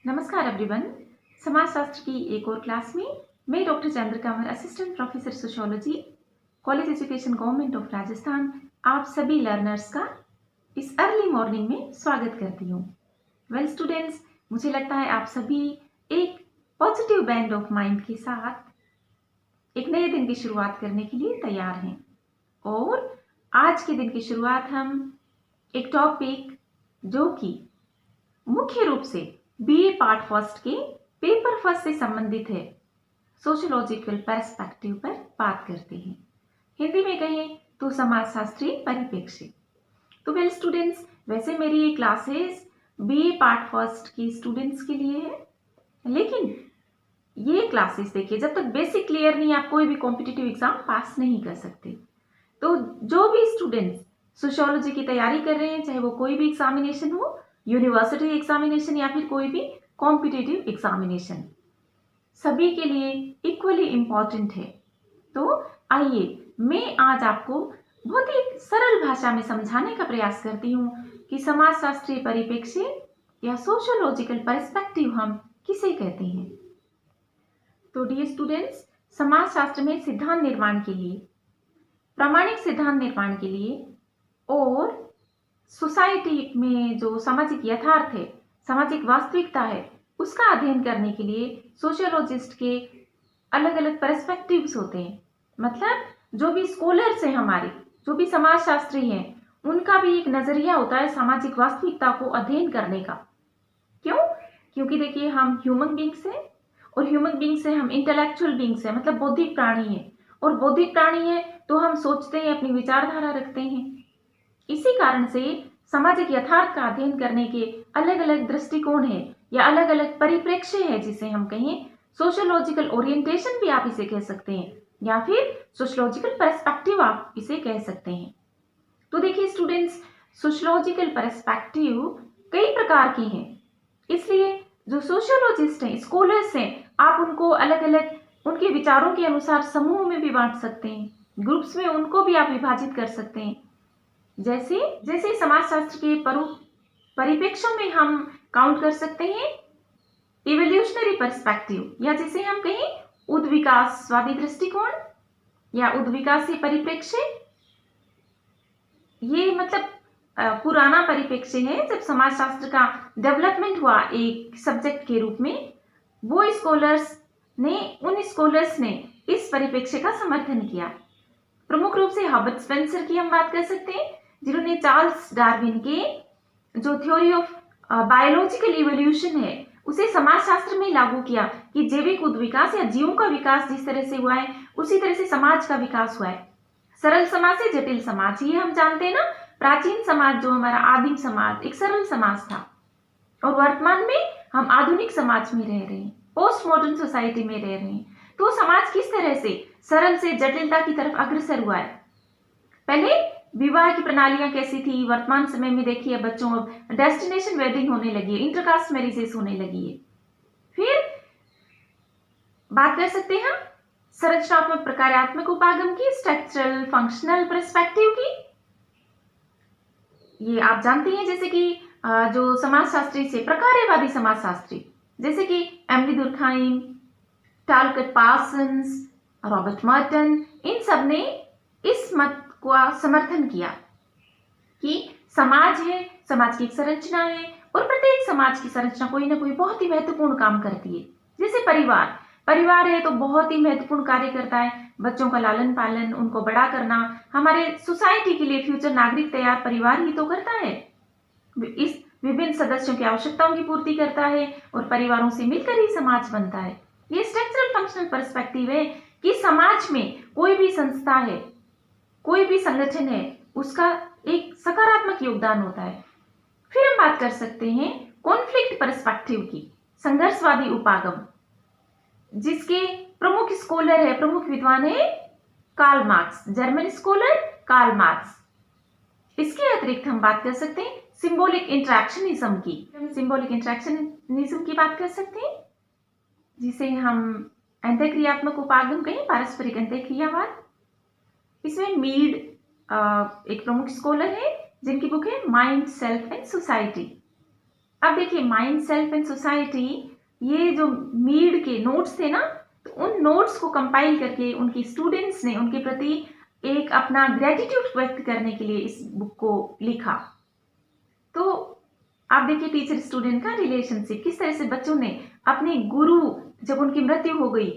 नमस्कार एवरीवन। समाजशास्त्र की एक और क्लास में मैं doctor Chandrakamar, assistant professor sociology, college education government of Rajasthan, आप सभी लर्नर्स का इस अर्ली मॉर्निंग में स्वागत करती हूँ। वेल स्टूडेंट्स, मुझे लगता है आप सभी एक पॉजिटिव बैंड ऑफ माइंड के साथ एक नए दिन की शुरुआत करने के लिए तैयार हैं। और आज के दिन की शुरुआत हम एक टॉपिक जो कि मुख्य रूप से बीए पार्ट फर्स्ट के पेपर फर्स्ट से संबंधित है, सोशियोलॉजिकल पर्सपेक्टिव पर बात करते हैं। हिंदी में कहें तो समाजशास्त्रीय परिप्रेक्ष्य। तो वेल स्टूडेंट्स, वैसे मेरी ये क्लासेस बीए पार्ट फर्स्ट की स्टूडेंट्स के लिए है, लेकिन ये क्लासेस देखिए, जब तक बेसिक क्लियर नहीं आप कोई भी कॉम्पिटिटिव एग्जाम पास नहीं कर सकते। तो जो भी स्टूडेंट्स सोशियोलॉजी की तैयारी कर रहे हैं, चाहे वो कोई भी एग्जामिनेशन हो, यूनिवर्सिटी एग्जामिनेशन या फिर कोई भी कॉम्पिटिटिव एग्जामिनेशन, सभी के लिए इक्वली इम्पॉर्टेंट है। तो आइए मैं आज आपको बहुत ही सरल भाषा में समझाने का प्रयास करती हूँ कि समाजशास्त्रीय परिप्रेक्ष्य या सोशियोलॉजिकल पर्सपेक्टिव हम किसे कहते हैं। तो डियर स्टूडेंट्स, समाजशास्त्र में सिद्धांत निर्माण के लिए, प्रामाणिक सिद्धांत निर्माण के लिए और सोसाइटी में जो सामाजिक यथार्थ है, सामाजिक वास्तविकता है, उसका अध्ययन करने के लिए सोशियोलॉजिस्ट के अलग अलग पर्सपेक्टिव्स होते हैं। मतलब जो भी स्कॉलर्स हैं हमारे, जो भी समाजशास्त्री हैं, उनका भी एक नजरिया होता है सामाजिक वास्तविकता को अध्ययन करने का। क्यों? क्योंकि देखिए, हम ह्यूमन बींग्स हैं और ह्यूमन बींग्स से हम इंटेलेक्चुअल बींग्स हैं, मतलब बौद्धिक प्राणी हैं। और बौद्धिक प्राणी हैं तो हम सोचते हैं, अपनी विचारधारा रखते हैं। इसी कारण से सामाजिक यथार्थ का अध्ययन करने के अलग अलग दृष्टिकोण है या अलग अलग परिप्रेक्ष्य है, जिसे हम कहें सोशियोलॉजिकल ओरिएंटेशन भी आप इसे कह सकते हैं, या फिर सोशियोलॉजिकल पर्सपेक्टिव आप इसे कह सकते हैं। तो देखिए स्टूडेंट्स, सोशियोलॉजिकल पर्सपेक्टिव कई प्रकार के हैं, इसलिए जो सोशियोलॉजिस्ट हैं, स्कॉलर्स हैं, आप उनको अलग अलग उनके विचारों के अनुसार समूह में भी बांट सकते हैं, ग्रुप्स में उनको भी आप विभाजित कर सकते हैं। जैसे जैसे समाजशास्त्र के परिप्रेक्ष्यों में हम काउंट कर सकते हैं इवोल्यूशनरी पर्सपेक्टिव, या जिसे हम कहें उद्विकासवादी दृष्टिकोण या उद्विकासीय परिप्रेक्ष्य। ये मतलब पुराना परिप्रेक्ष्य है, जब समाजशास्त्र का डेवलपमेंट हुआ एक सब्जेक्ट के रूप में, वो उन स्कॉलर्स ने इस परिप्रेक्ष्य का समर्थन किया। प्रमुख रूप से हर्बर्ट स्पेंसर की हम बात कर सकते हैं, जिन्होंने चार्ल्स डार्विन के जो थ्योरी ऑफ बायोलॉजिकल इवोल्यूशन है उसे समाजशास्त्र में लागू किया कि जैविक उद्विकास या जीवों का विकास जिस तरह से हुआ है, उसी तरह से समाज का विकास हुआ है। सरल समाज से जटिल समाज, ये हम जानते हैं ना। प्राचीन समाज, जो हमारा आदिम समाज, एक सरल समाज था, और वर्तमान में हम आधुनिक समाज में रह रहे हैं, पोस्ट मॉडर्न सोसाइटी में रह रहे हैं। तो समाज किस तरह से सरल से जटिलता की तरफ अग्रसर हुआ है। पहले विवाह की प्रणालियां कैसी थी, वर्तमान समय में देखिए बच्चों अब डेस्टिनेशन वेडिंग होने लगी है, इंटरकास्ट मैरिजेस होने लगी है। फिर बात कर सकते हैं हम संरचनात्मक प्रकार्यात्मक उपागम की, स्ट्रक्चरल फंक्शनल पर्सपेक्टिव की। ये आप जानते हैं, जैसे कि जो समाजशास्त्री से प्रकार्यवादी समाजशास्त्री, जैसे कि Emile Durkheim, Talcott Parsons, Robert Merton, इन सब ने इस मत का समर्थन किया कि समाज है, समाज की एक संरचना है, और प्रत्येक समाज की संरचना कोई ना कोई बहुत ही महत्वपूर्ण काम करती है। जैसे परिवार है तो बहुत ही महत्वपूर्ण कार्य करता है, बच्चों का लालन पालन, उनको बड़ा करना। हमारे सोसाइटी के लिए फ्यूचर नागरिक तैयार परिवार ही तो करता है। इस विभिन्न सदस्यों की आवश्यकताओं की पूर्ति करता है, और परिवारों से मिलकर ही समाज बनता है। ये स्ट्रक्चरल फंक्शनल पर्सपेक्टिव है कि समाज में कोई भी संस्था है, कोई भी संगठन है, उसका एक सकारात्मक योगदान होता है। फिर हम बात कर सकते हैं कॉन्फ्लिक्ट पर्सपेक्टिव की, संघर्षवादी उपागम, जिसके प्रमुख स्कॉलर है, प्रमुख विद्वान है Karl Marx, German scholar Karl Marx. इसके अतिरिक्त हम बात कर सकते हैं सिंबॉलिक इंटरैक्शनिज्म की। सिंबॉलिक इंटरैक्शनिज्म की बात कर सकते हैं, जिसे हम अंतःक्रियात्मक उपागम कहें, पारस्परिक अंतःक्रियावाद। इसमें मीड एक प्रमुख स्कॉलर है, जिनकी बुक है माइंड, सेल्फ एंड सोसाइटी। अब देखिए माइंड, सेल्फ एंड सोसाइटी, ये जो मीड के नोट्स थे ना, तो उन नोट्स को कंपाइल करके उनके स्टूडेंट्स ने उनके प्रति एक अपना ग्रेटिट्यूड व्यक्त करने के लिए इस बुक को लिखा। तो आप देखिए टीचर स्टूडेंट का रिलेशनशिप, किस तरह से बच्चों ने अपने गुरु, जब उनकी मृत्यु हो गई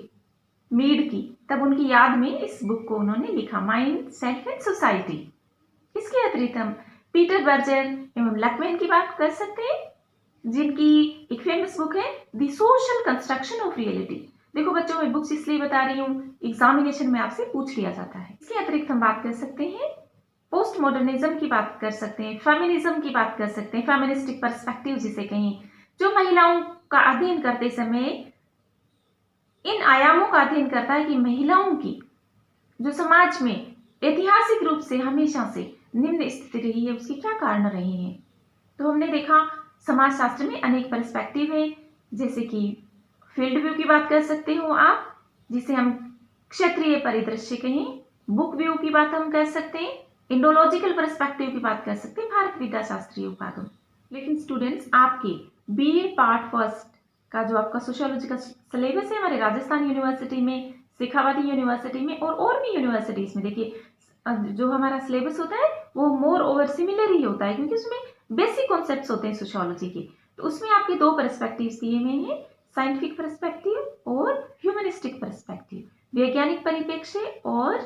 मीड की, तब उनकी याद में इस बुक को उन्होंने लिखा, माइंड, सेल्फ एंड सोसाइटी। इसके अतिरिक्त हम पीटर बर्जर एवं लकमैन की बात कर सकते हैं, जिनकी एक फेमस बुक है the social construction of reality. देखो बच्चों, मैं बुक्स इसलिए बता रही हूँ, एग्जामिनेशन में आपसे पूछ लिया जाता है। इसके अतिरिक्त हम बात कर सकते हैं पोस्ट मॉडर्निज्म की बात कर सकते हैं, फेमिनिज्म की बात कर सकते हैं, फेमिनिस्टिक पर्सपेक्टिव जिसे कहें, जो महिलाओं का अध्ययन करते समय इन आयामों का अध्ययन करता है कि महिलाओं की जो समाज में ऐतिहासिक रूप से हमेशा से निम्न स्थिति रही है, उसके क्या कारण रहे हैं। तो हमने देखा समाजशास्त्र में अनेक पर्सपेक्टिव है, जैसे कि फील्ड व्यू की बात कर सकते हो आप, जिसे हम क्षेत्रीय परिदृश्य कहें, बुक व्यू की बात हम कर सकते हैं, इंडोलॉजिकल पर्सपेक्टिव की बात कर सकते हैं, भारत विद्या शास्त्रीय उपागम। लेकिन स्टूडेंट्स, आपके बीए पार्ट फर्स्ट का जो आपका सोशियोलॉजी का सिलेबस है हमारे राजस्थान यूनिवर्सिटी में, शेखावाटी यूनिवर्सिटी में और भी यूनिवर्सिटीज में, देखिए जो हमारा सिलेबस होता है वो मोर ओवर सिमिलर ही होता है, क्योंकि उसमें बेसिक कॉन्सेप्ट्स होते हैं सोशियोलॉजी के। तो उसमें आपके दो पर्सपेक्टिव्स दिए हुए हैं, साइंटिफिक पर्सपेक्टिव और ह्यूमनिस्टिक पर्सपेक्टिव, वैज्ञानिक परिप्रेक्ष्य और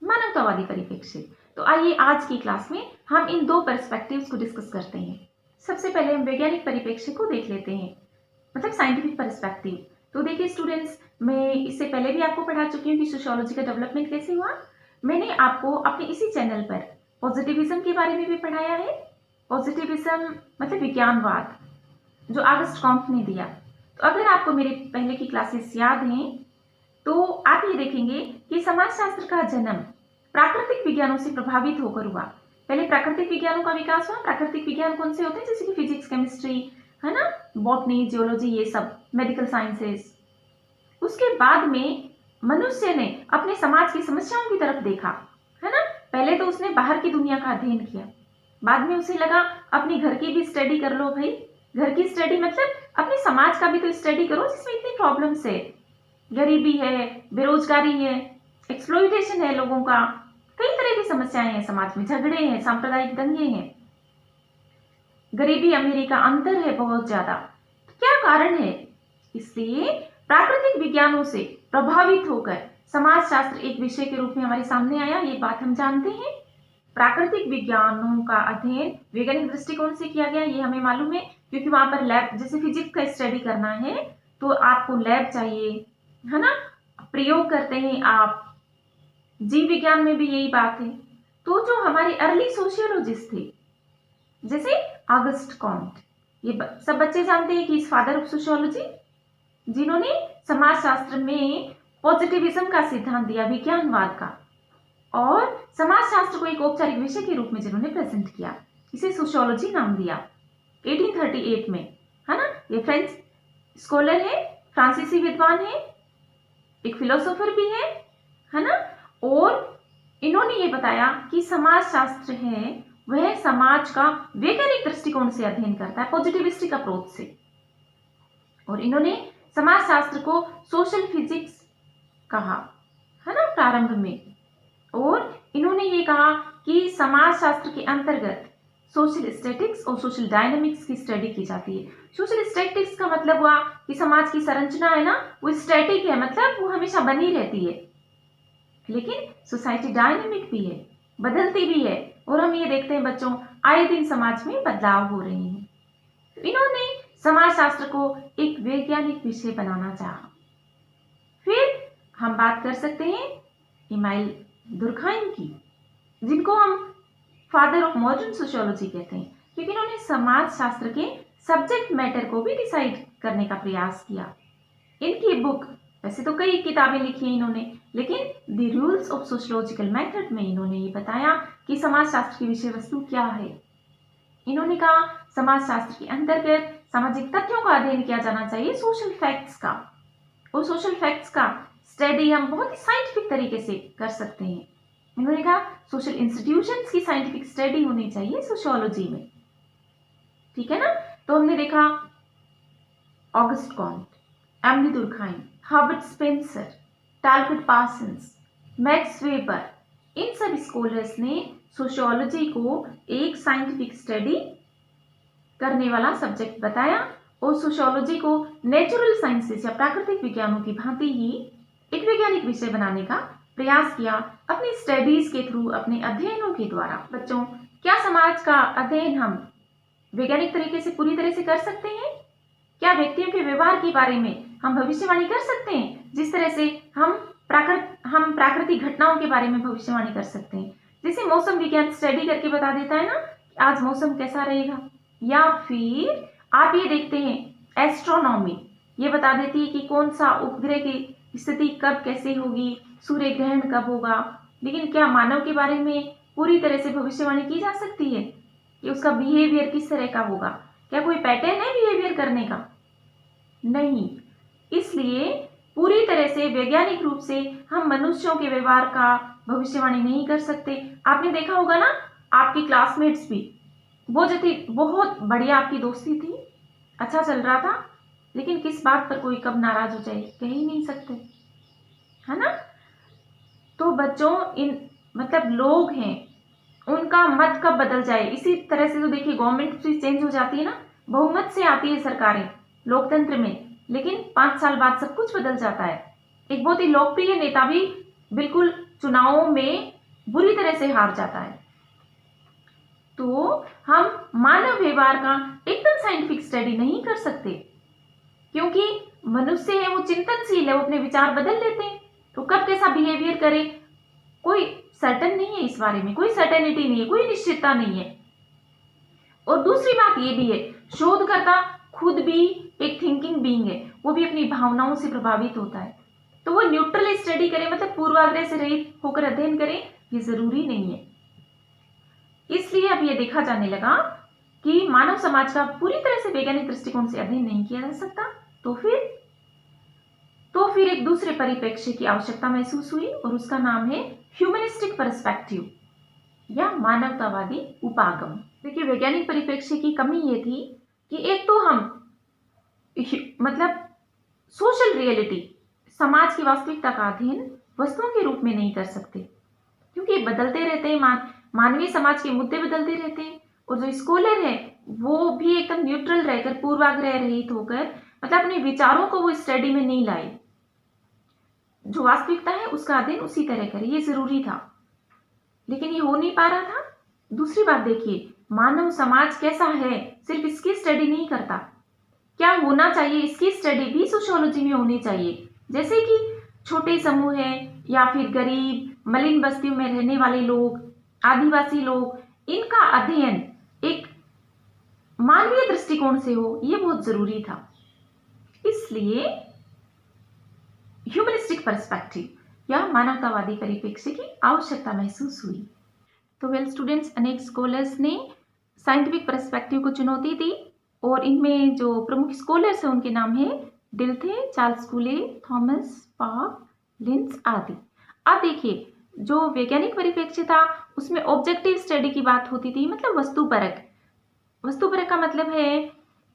मानवतावादी परिप्रेक्ष्य। तो आइए आज की क्लास में हम इन दो पर्सपेक्टिव्स को डिस्कस करते हैं। सबसे पहले हम वैज्ञानिक परिप्रेक्ष्य को देख लेते हैं, मतलब साइंटिफिक पर्सपेक्टिव। तो देखिए स्टूडेंट्स, मैं इससे पहले भी आपको पढ़ा चुकी हूँ कि सोशियोलॉजी का डेवलपमेंट कैसे हुआ। मैंने आपको अपने इसी चैनल पर पॉजिटिविज्म के बारे में भी पढ़ाया है। पॉजिटिविज्म मतलब विज्ञानवाद, जो ऑगस्ट कॉम्ट ने दिया। तो अगर आपको मेरे पहले की क्लासेस याद हैं तो आप ये देखेंगे कि समाजशास्त्र का जन्म प्राकृतिक विज्ञानों से प्रभावित होकर हुआ। पहले प्राकृतिक विज्ञानों का विकास हुआ। प्राकृतिक विज्ञान कौन से होते हैं, जैसे कि फिजिक्स, केमिस्ट्री, है ना, बॉटनी, जियोलॉजी, ये सब मेडिकल साइंसेस। उसके बाद में मनुष्य ने अपने समाज की समस्याओं की तरफ देखा, है ना। पहले तो उसने बाहर की दुनिया का अध्ययन किया, बाद में उसे लगा अपने घर की भी स्टडी कर लो भाई। घर की स्टडी मतलब अपने समाज का भी तो स्टडी करो, जिसमें इतनी प्रॉब्लम्स है, गरीबी है, बेरोजगारी है, एक्सप्लॉइटेशन है लोगों का, कई तरह की समस्याएं हैं समाज में, झगड़े हैं, सांप्रदायिक दंगे हैं, गरीबी अमीरी का अंतर है बहुत ज्यादा। तो क्या कारण है? इसलिए प्राकृतिक विज्ञानों से प्रभावित होकर समाजशास्त्र एक विषय के रूप में हमारे सामने आया, ये बात हम जानते हैं। प्राकृतिक विज्ञानों का अध्ययन वैज्ञानिक दृष्टिकोण से किया गया, ये हमें मालूम है, क्योंकि वहां पर लैब, जैसे फिजिक्स का स्टडी करना है तो आपको लैब चाहिए, है ना, प्रयोग करते हैं आप। जीव विज्ञान में भी यही बात है। तो जो हमारे अर्ली सोशियोलॉजिस्ट थे, जैसे ऑगस्ट कॉम्ट, ये सब बच्चे जानते हैं कि इस फादर ऑफ सोशियोलॉजी, जिन्होंने समाजशास्त्र में पॉजिटिविज्म का सिद्धांत दिया, विज्ञानवाद का, और समाजशास्त्र को एक औपचारिक विषय के रूप में जिन्होंने प्रेजेंट किया, इसे सोशियोलॉजी नाम दिया 1838 में, है ना। ये फ्रेंच स्कॉलर है, फ्रांसीसी विद्वान है, एक फिलोसोफर भी है ना। और इन्होंने ये बताया कि समाजशास्त्र है वह समाज का वैज्ञानिक दृष्टिकोण से अध्ययन करता है, पॉजिटिविस्टिक अप्रोच से। और इन्होंने समाजशास्त्र को सोशल फिजिक्स कहा, है ना, प्रारंभ में। और इन्होंने ये कहा कि समाजशास्त्र के अंतर्गत सोशल स्टैटिक्स और सोशल डायनामिक्स की स्टडी की जाती है। सोशल स्टैटिक्स का मतलब हुआ कि समाज की संरचना है ना, वो स्टैटिक है, मतलब वो हमेशा बनी रहती है, लेकिन सोसाइटी डायनामिक भी है, बदलती भी है। और हम ये देखते हैं बच्चों, आए दिन समाज में बदलाव हो रहे हैं। तो इन्होंने समाजशास्त्र को एक वैज्ञानिक विषय बनाना चाहा। फिर हम बात कर सकते हैं इमाइल दुर्खाइम की, जिनको हम फादर ऑफ मॉडर्न सोशियोलॉजी कहते हैं, क्योंकि इन्होंने समाजशास्त्र के सब्जेक्ट मैटर को भी डिसाइड करने का प्रयास किया। इनकी बुक, वैसे तो कई किताबें लिखी हैं इन्होंने, लेकिन the rules of sociological method में इन्होंने ये बताया कि समाजशास्त्र की विषय वस्तु क्या है। इन्होंने कहा समाजशास्त्र के अंतर्गत सामाजिक तथ्यों का अध्ययन किया जाना चाहिए, सोशल फैक्ट्स का। और सोशल फैक्ट्स का स्टडी हम बहुत ही साइंटिफिक तरीके से कर सकते हैं। इन्होंने कहा सोशल इंस्टीट्यूशंस की साइंटिफिक स्टडी होनी चाहिए सोशियोलॉजी में, ठीक है ना। तो हमने देखा August Comte, Emile Durkheim, Herbert Spencer, Talcott Parsons, Max Weber, इन सब स्कॉलर्स ने सोशियोलॉजी को एक साइंटिफिक स्टडी करने वाला सब्जेक्ट बताया और सोशियोलॉजी को नेचुरल साइंसेस या प्राकृतिक विज्ञानों की भांति ही एक वैज्ञानिक विषय बनाने का प्रयास किया अपनी स्टडीज के थ्रू, अपने अध्ययनों के द्वारा। बच्चों, क्या समाज का अध्ययन हम वैज्ञानिक तरीके से पूरी तरह से कर सकते हैं? क्या व्यक्तियों के व्यवहार के बारे में हम भविष्यवाणी कर सकते हैं, जिस तरह से हम प्राकृतिक घटनाओं के बारे में भविष्यवाणी कर सकते हैं? जैसे मौसम विज्ञान स्टडी करके बता देता है ना कि आज मौसम कैसा रहेगा, या फिर आप ये देखते हैं एस्ट्रोनॉमी ये बता देती है कि कौन सा उपग्रह की स्थिति कब कैसे होगी, सूर्य ग्रहण कब होगा। लेकिन क्या मानव के बारे में पूरी तरह से भविष्यवाणी की जा सकती है कि उसका बिहेवियर किस तरह का होगा? क्या कोई पैटर्न है बिहेवियर करने का? नहीं। इसलिए पूरी तरह से वैज्ञानिक रूप से हम मनुष्यों के व्यवहार का भविष्यवाणी नहीं कर सकते। आपने देखा होगा ना, आपकी क्लासमेट्स भी वो जो थी बहुत बढ़िया आपकी दोस्ती थी, अच्छा चल रहा था, लेकिन किस बात पर कोई कब नाराज हो जाए कह ही नहीं सकते, है ना? तो बच्चों, इन मतलब लोग हैं, उनका मत कब बदल जाए, इसी तरह से तो देखिए गवर्नमेंट भी चेंज हो जाती है ना, बहुमत से आती है सरकारें लोकतंत्र में, लेकिन 5 साल बाद सब कुछ बदल जाता है। एक बहुत ही लोकप्रिय नेता भी बिल्कुल चुनावों में बुरी तरह से हार जाता है। तो हम मानव व्यवहार का एकदम साइंटिफिक स्टडी नहीं कर सकते, क्योंकि मनुष्य है वो चिंतनशील है, वो अपने विचार बदल लेते हैं। तो कब कैसा बिहेवियर करे कोई सर्टन नहीं है, इस बारे में कोई सर्टेनिटी नहीं है, कोई निश्चितता नहीं है। और दूसरी बात ये भी है, शोधकर्ता खुद भी एक थिंकिंग बीइंग है, वो भी अपनी भावनाओं से प्रभावित होता है। तो वो न्यूट्रल स्टडी करे, मतलब पूर्वाग्रह से रहित होकर अध्ययन करे, ये जरूरी नहीं है। इसलिए अब ये देखा जाने लगा कि मानव समाज का पूरी तरह से वैज्ञानिक दृष्टिकोण से अध्ययन नहीं किया जा सकता। तो फिर एक दूसरे परिप्रेक्ष्य की आवश्यकता महसूस हुई और उसका नाम है ह्यूमनिस्टिक पर्सपेक्टिव या मानवतावादी उपागम। देखिए, वैज्ञानिक परिप्रेक्ष्य की कमी ये थी कि एक तो हम मतलब सोशल रियलिटी, समाज की वास्तविकता का अध्ययन वस्तुओं के रूप में नहीं कर सकते, क्योंकि बदलते रहते हैं, मानवीय समाज के मुद्दे बदलते रहते हैं। और जो स्कॉलर है वो भी एकदम न्यूट्रल रहकर, पूर्वाग्रह रहित होकर, मतलब अपने विचारों को वो स्टडी में नहीं लाए, जो वास्तविकता है उसका अध्ययन उसी तरह करे, ये जरूरी था, लेकिन ये हो नहीं पा रहा था। दूसरी बात देखिए, मानव समाज कैसा है सिर्फ इसकी स्टडी नहीं करता, क्या होना चाहिए इसकी स्टडी भी सोशियोलॉजी में होनी चाहिए। जैसे कि छोटे समूह है, या फिर गरीब मलिन बस्तियों में रहने वाले लोग, आदिवासी लोग, इनका अध्ययन एक मानवीय दृष्टिकोण से हो, ये बहुत जरूरी था। इसलिए ह्यूमनिस्टिक पर्सपेक्टिव या मानवतावादी परिप्रेक्ष्य की आवश्यकता महसूस हुई। तो वेल स्टूडेंट्स, अनेक स्कॉलर्स ने साइंटिफिक पर्सपेक्टिव को चुनौती दी और इनमें जो प्रमुख स्कॉलर्स हैं उनके नाम है डिल्थे, चार्ल्स कूले, थॉमस पार्क, लिंस आदि। अब देखिए, जो वैज्ञानिक परिप्रेक्ष्य था उसमें ऑब्जेक्टिव स्टडी की बात होती थी, मतलब वस्तुपरक। वस्तुपरक का मतलब है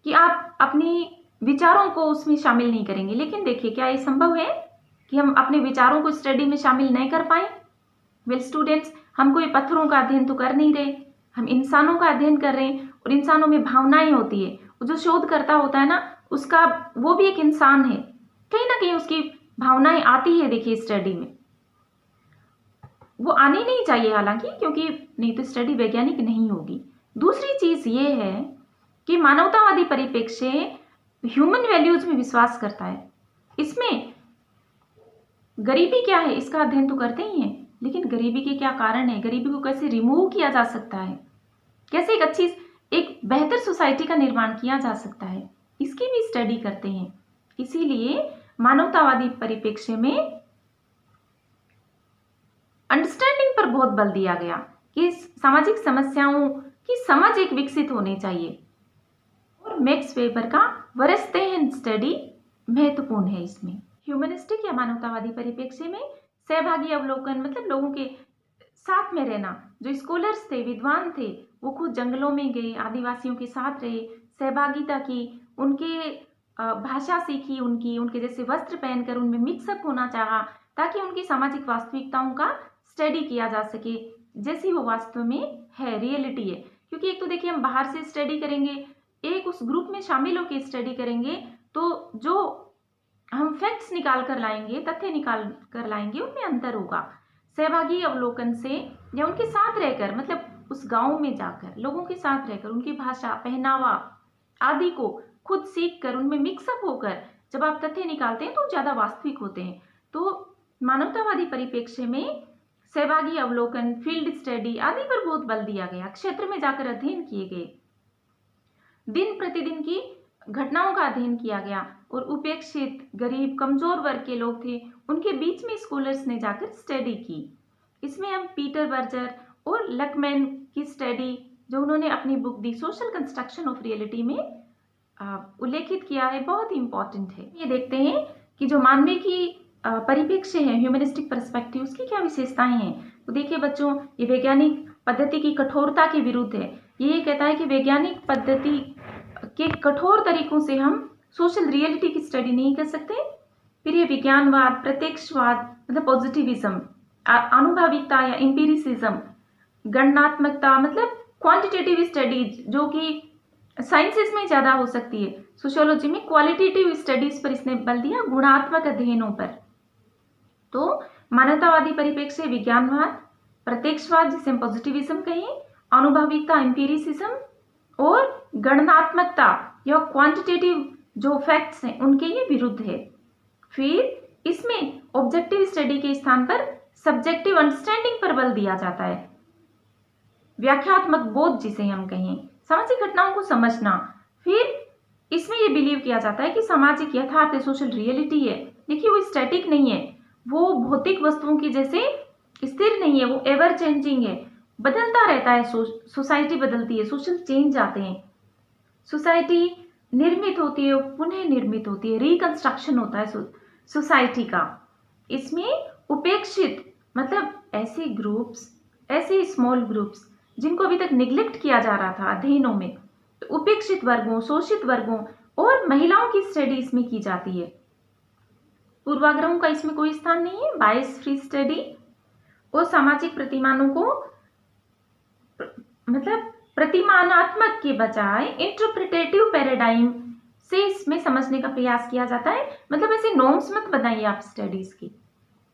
कि आप अपनी विचारों को उसमें शामिल नहीं करेंगे। लेकिन देखिए, क्या ये संभव है कि हम अपने विचारों को स्टडी में शामिल नहीं कर पाए? वेल स्टूडेंट्स, हम कोई पत्थरों का अध्ययन तो कर नहीं रहे, हम इंसानों का अध्ययन कर रहे हैं, और इंसानों में भावनाएं होती है। जो शोधकर्ता होता है ना, उसका वो भी एक इंसान है, कहीं ना कहीं उसकी भावनाएं आती है। देखिए, स्टडी में वो आनी नहीं चाहिए हालांकि, क्योंकि नहीं तो स्टडी वैज्ञानिक नहीं होगी। दूसरी चीज ये है कि मानवतावादी परिप्रेक्ष्य ह्यूमन वैल्यूज में विश्वास करता है। इसमें गरीबी क्या है इसका अध्ययन तो करते ही हैं, लेकिन गरीबी के क्या कारण है, गरीबी को कैसे रिमूव किया जा सकता है, कैसे एक बेहतर सोसाइटी का निर्माण किया जा सकता है, इसकी भी स्टडी करते हैं। इसीलिए मानवतावादी परिप्रेक्ष्य में अंडरस्टैंडिंग पर बहुत बल दिया गया कि सामाजिक समस्याओं की समझ एक विकसित होनी चाहिए। और मैक्स वेबर का वरस्तेहन स्टडी महत्वपूर्ण है इसमें। ह्यूमनिस्टिक या मानवतावादी परिप्रेक्ष्य में सहभागी अवलोकन, मतलब लोगों के साथ में रहना। जो स्कॉलर्स थे, विद्वान थे, वो खुद जंगलों में गए, आदिवासियों के साथ रहे, सहभागिता की, उनके भाषा सीखी, उनके जैसे वस्त्र पहनकर उनमें मिक्सअप होना चाहा, ताकि उनकी सामाजिक वास्तविकताओं का स्टडी किया जा सके जैसी वो वास्तव में है, रियलिटी है। क्योंकि एक तो देखिए हम बाहर से स्टडी करेंगे, एक उस ग्रुप में शामिल होकर स्टडी करेंगे, तो जो हम फैक्ट्स निकाल कर लाएंगे, तथ्य निकाल कर लाएंगे, उनमें अंतर होगा। सहभागी अवलोकन से या उनके साथ रहकर, मतलब उस गांव में जाकर लोगों के साथ रहकर उनकी भाषा, पहनावा आदि को खुद सीख कर उनमें मिक्सअप होकर जब आप तथ्य निकालते हैं तो ज्यादा वास्तविक होते हैं। तो मानवतावादी परिप्रेक्ष्य में सहभागी अवलोकन, फील्ड स्टडी आदि पर बहुत बल दिया गया, क्षेत्र में जाकर अध्ययन किए गए, दिन प्रतिदिन की घटनाओं का अध्ययन किया गया, और उपेक्षित, गरीब, कमजोर वर्ग के लोग थे, उनके बीच में स्कॉलर्स ने जाकर स्टडी की। इसमें हम पीटर बर्जर और लकमैन की स्टडी, जो उन्होंने अपनी book the social construction of reality में उल्लेखित किया है, बहुत ही इंपॉर्टेंट है। ये देखते हैं कि जो मानवीय की परिप्रेक्ष्य है, ह्यूमनिस्टिक पर्सपेक्टिव, उसकी क्या विशेषताएं हैं। तो देखिए बच्चों, ये वैज्ञानिक पद्धति की कठोरता के विरुद्ध है। ये कहता है कि वैज्ञानिक पद्धति के कठोर तरीकों से हम सोशल रियलिटी की स्टडी नहीं कर सकते। फिर ये विज्ञानवाद, प्रत्यक्षवाद मतलब पॉजिटिविज्म, आनुभविकता या एम्पिरिसिज्म, गणनात्मकता मतलब क्वांटिटेटिव स्टडीज जो कि साइंसेस में ज्यादा हो सकती है, सोशियोलॉजी में क्वालिटेटिव स्टडीज पर इसने बल दिया, गुणात्मक अध्ययनों पर। तो मानवतावादी परिप्रेक्ष्य विज्ञानवाद, प्रत्यक्षवाद जिसे हम पॉजिटिविज्म कहें, अनुभविकता एम्पिरिसिज्म, और गणनात्मकता या क्वांटिटेटिव जो फैक्ट्स हैं उनके ये विरुद्ध है। फिर इसमें ऑब्जेक्टिव स्टडी के स्थान पर सब्जेक्टिव अंडरस्टैंडिंग पर बल दिया जाता है, व्याख्यात्मक बोध जिसे हम कहें, सामाजिक घटनाओं को समझना। फिर इसमें यह बिलीव किया जाता है कि सामाजिक यथार्थ सोशल रियलिटी है, देखिए वो स्टैटिक नहीं है, वो भौतिक वस्तुओं की जैसे स्थिर नहीं है, वो एवर चेंजिंग है, बदलता रहता है। सोसाइटी बदलती है, सोशल चेंज आते हैं, सोसाइटी निर्मित होती है, पुनः निर्मित होती है, रिकंस्ट्रक्शन होता है सोसाइटी का। इसमें उपेक्षित मतलब ऐसे ग्रुप्स, ऐसे स्मॉल ग्रुप्स जिनको अभी तक निग्लेक्ट किया जा रहा था अध्ययनों में, तो उपेक्षित वर्गों, शोषित वर्गों और महिलाओं की स्टडी इसमें की जाती है। पूर्वाग्रहों का इसमें कोई स्थान नहीं है, बायस फ्री स्टडी, और सामाजिक प्रतिमानों को मतलब प्रतिमानात्मक के बजाय इंटरप्रिटेटिव पैराडाइम से इसमें समझने का प्रयास किया जाता है। मतलब ऐसे नॉर्म्स मत बनाइए आप स्टडीज की,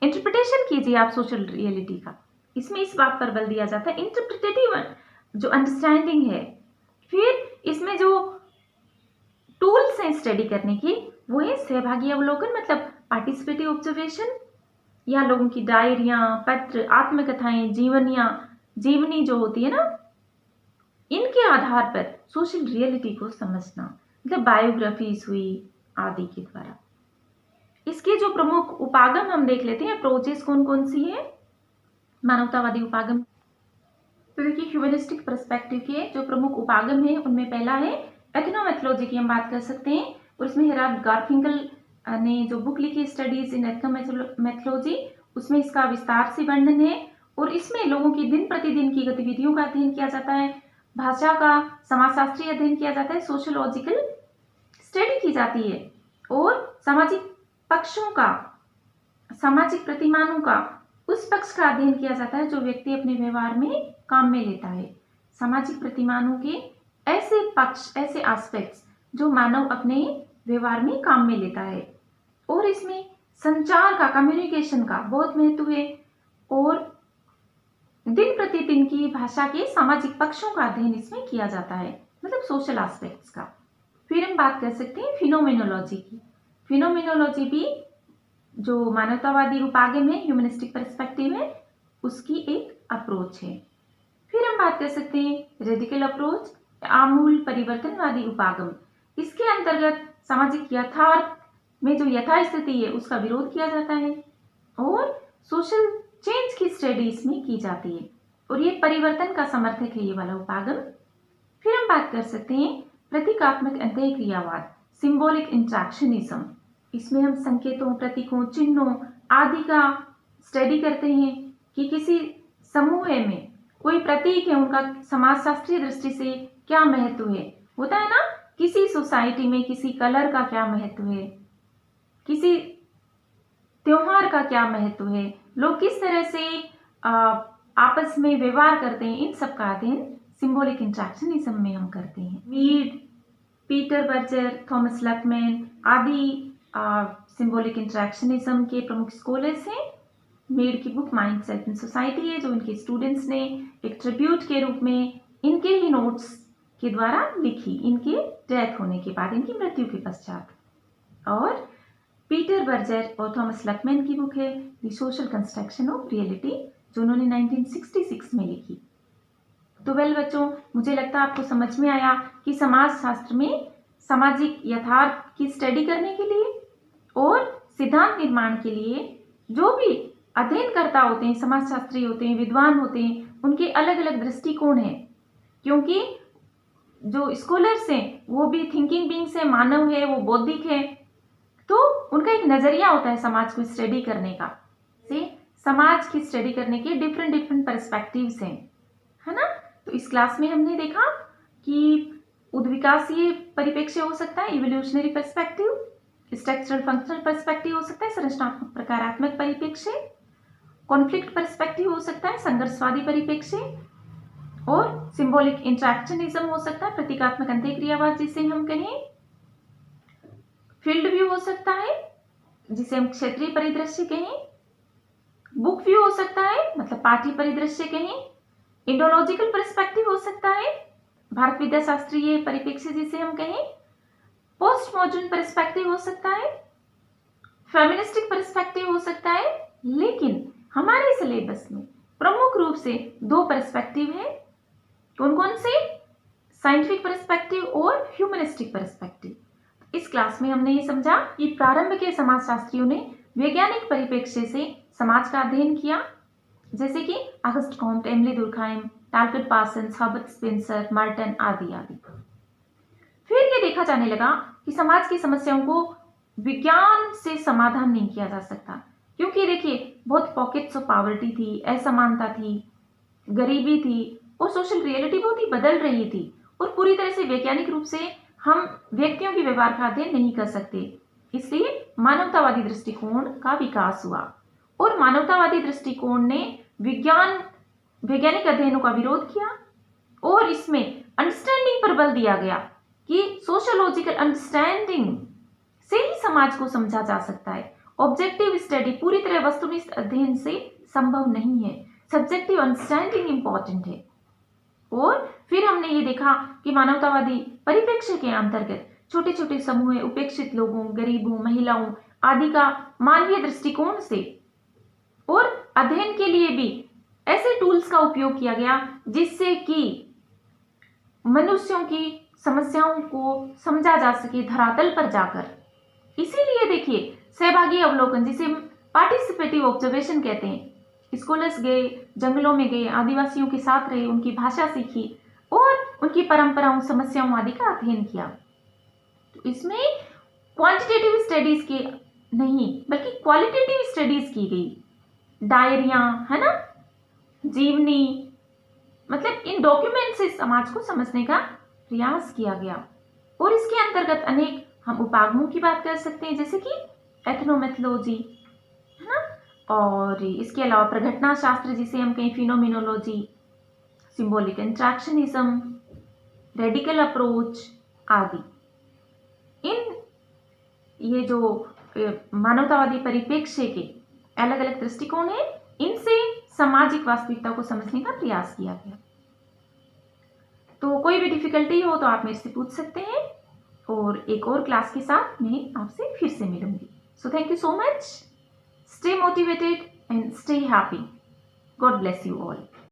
इंटरप्रिटेशन कीजिए आप सोशल रियलिटी का। इसमें इस बात पर बल दिया जाता है, इंटरप्रिटेटिव जो अंडरस्टैंडिंग है। फिर इसमें जो टूल्स हैं स्टडी करने की, वो है सहभागी अवलोकन मतलब पार्टिसिपेटिव ऑब्जर्वेशन, या लोगों की डायरियां, पत्र, आत्मकथाएं, जीवनी जो होती है ना, इनके आधार पर सोशल रियलिटी को समझना, मतलब बायोग्राफीज हुई आदि के द्वारा। इसके जो प्रमुख उपागम हम देख लेते हैं, अप्रोचेस कौन कौन सी है मानवतावादी उपागम। तो देखिए ह्यूमनिस्टिक पर्सपेक्टिव के जो प्रमुख उपागम है उनमें पहला है एथनोमेथोलॉजी की हम बात कर सकते हैं, और इसमें हेराल्ड गारफिंकल ने जो बुक लिखी स्टडीज इन एथनोमेथोलॉजी, उसमें इसका विस्तार से वर्णन है। और इसमें लोगों की दिन प्रतिदिन की गतिविधियों का अध्ययन किया जाता है, भाषा का समाजशास्त्रीय अध्ययन किया जाता है, सोशियोलॉजिकल स्टडी की जाती है, और सामाजिक पक्षों का, सामाजिक प्रतिमानों का उस पक्ष का अध्ययन किया जाता है जो व्यक्ति अपने व्यवहार में काम में लेता है। सामाजिक प्रतिमानों के ऐसे पक्ष, ऐसे एस्पेक्ट्स जो मानव अपने व्यवहार में काम में लेता है। और इसमें संचार का, कम्युनिकेशन का बहुत महत्व है, और दिन प्रतिदिन की भाषा के सामाजिक पक्षों का अध्ययन इसमें किया जाता है, मतलब सोशल एस्पेक्ट्स का। फिर हम बात कर सकते हैं फिनोमेनोलॉजी की। फिनोमेनोलॉजी भी जो मानवतावादी उपागम है, ह्यूमनिस्टिक पर्सपेक्टिव है, उसकी एक अप्रोच है। फिर हम बात कर सकते हैं रेडिकल अप्रोच, आमूल परिवर्तनवादी उपागम। इसके अंतर्गत सामाजिक यथार्थ में जो यथास्थिति है उसका विरोध किया जाता है, और सोशल चेंज की स्टडी इसमें की जाती है, और ये परिवर्तन का समर्थक है ये वाला उपागम। फिर हम बात कर सकते हैं प्रतीकात्मक अंतःक्रियावाद, सिंबॉलिक इंट्रैक्शनिज्म। इसमें हम संकेतों, प्रतीकों, चिन्हों आदि का स्टडी करते हैं कि किसी समूह में कोई प्रतीक है, उनका समाजशास्त्रीय दृष्टि से क्या महत्व है। होता है ना किसी सोसाइटी में किसी कलर का क्या महत्व है, किसी त्योहार का क्या महत्व है, लोग किस तरह से आपस में व्यवहार करते हैं, इन सब का अध्ययन सिंबॉलिक इंटरैक्शनिज्म में हम करते हैं। Mead, Peter Berger, Thomas Luckmann आदि सिंबॉलिक इंटरैक्शनिज्म के प्रमुख स्कॉलर्स हैं। मीड की book Mind, Self and Society है, जो इनके स्टूडेंट्स ने एक ट्रिब्यूट के रूप में इनके ही नोट्स के द्वारा लिखी, इनके डेथ होने के बाद, इनकी मृत्यु के पश्चात। और पीटर बर्जर और थॉमस लकमैन की बुक है the social construction of reality, जो उन्होंने 1966 में लिखी। तो वेल बच्चों, मुझे लगता है आपको समझ में आया कि समाज शास्त्र में सामाजिक यथार्थ की स्टडी करने के लिए और सिद्धांत निर्माण के लिए जो भी अध्ययनकर्ता होते हैं, समाजशास्त्री होते हैं, विद्वान होते हैं, उनके अलग अलग दृष्टिकोण हैं। क्योंकि जो स्कॉलर्स हैं वो भी थिंकिंग बीइंग्स है, मानव है, वो बौद्धिक है, तो उनका एक नजरिया होता है समाज को स्टडी करने का। से समाज की स्टडी करने के डिफरेंट पर्सपेक्टिव्स हैं, है ना। तो इस क्लास में हमने देखा कि उद्विकासीय परिप्रेक्ष्य हो सकता है, evolutionary perspective, structural functional perspective हो सकता है, संरचनात्मक प्रकारात्मक परिप्रेक्ष्य, कॉन्फ्लिक्ट पर्सपेक्टिव हो सकता है, संघर्षवादी परिप्रेक्ष्य, और सिंबॉलिक इंटरैक्शनिज्म हो सकता है, प्रतीकात्मक अंत्यक्रियावाद जिसे हम कहें, फील्ड व्यू हो सकता है जिसे हम क्षेत्रीय परिदृश्य कहें, बुक व्यू हो सकता है मतलब पाठ्य परिदृश्य कहें, इंडोलॉजिकल पर्सपेक्टिव हो सकता है, भारत विद्या शास्त्रीय परिप्रेक्ष्य जिसे हम कहें, पोस्ट मॉडर्न पर्सपेक्टिव हो सकता है, फेमिनिस्टिक पर्सपेक्टिव हो सकता है। लेकिन हमारे सिलेबस में प्रमुख रूप से दो पर्सपेक्टिव है। कौन कौन से? साइंटिफिक पर्सपेक्टिव और ह्यूमनिस्टिक पर्सपेक्टिव। इस क्लास में हमने ये समझा कि प्रारंभ के समाजशास्त्रियों ने वैज्ञानिक परिप्रेक्ष्य से समाज का अध्ययन किया, जैसे कि August Comte, Emile Durkheim, Talcott Parsons, Herbert Spencer, Merton आदि आदि। फिर ये देखा जाने लगा कि समाज की समस्याओं को विज्ञान से समाधान नहीं किया जा सकता, क्योंकि देखिए बहुत पॉकेट्स ऑफ पॉवर्टी थी, असमानता थी, गरीबी थी, और सोशल रियलिटी बहुत ही बदल रही थी, और पूरी तरह से वैज्ञानिक रूप से हम व्यक्तियों के व्यवहार का अध्ययन नहीं कर सकते। इसलिए मानवतावादी दृष्टिकोण का विकास हुआ, और मानवतावादी दृष्टिकोण ने वैज्ञानिक अध्ययनों का विरोध किया, और इसमें अंडरस्टैंडिंग पर बल दिया गया कि सोशियोलॉजिकल अंडरस्टैंडिंग से ही समाज को समझा जा सकता है। ऑब्जेक्टिव स्टडी पूरी तरह वस्तुनिष्ठ अध्ययन से संभव नहीं है, सब्जेक्टिव अंडरस्टैंडिंग इंपॉर्टेंट है। और फिर हमने ये देखा कि मानवतावादी परिप्रेक्ष्य के अंतर्गत छोटे छोटे समूह, उपेक्षित लोगों, गरीबों, महिलाओं आदि का मानवीय दृष्टिकोण से और अध्ययन के लिए भी ऐसे टूल्स का उपयोग किया गया जिससे कि मनुष्यों की समस्याओं को समझा जा सके धरातल पर जाकर। इसीलिए देखिए सहभागी अवलोकन, जिसे पार्टिसिपेटिव ऑब्जर्वेशन कहते हैं, स्कॉलर्स गए, जंगलों में गए, आदिवासियों के साथ रहे, उनकी भाषा सीखी और उनकी परंपराओं, समस्याओं आदि का अध्ययन किया। तो इसमें क्वांटिटेटिव स्टडीज के नहीं बल्कि क्वालिटेटिव स्टडीज की गई। डायरिया, है ना, जीवनी, मतलब इन डॉक्यूमेंट से समाज को समझने का प्रयास किया गया। और इसके अंतर्गत अनेक हम उपागमों की बात कर सकते हैं, जैसे कि एथनोमेथोलॉजी, है ना, और इसके अलावा प्रघटना शास्त्र जिसे हम कहें phenomenology, symbolic interactionism, radical approach आदि। इन ये जो मानवतावादी परिप्रेक्ष्य के अलग अलग दृष्टिकोण हैं, इनसे सामाजिक वास्तविकता को समझने का प्रयास किया गया। तो कोई भी डिफिकल्टी हो तो आप मेरे से पूछ सकते हैं, और एक और क्लास के साथ मैं आपसे फिर से मिलूंगी। So thank you so much, stay motivated and stay happy. God bless you all.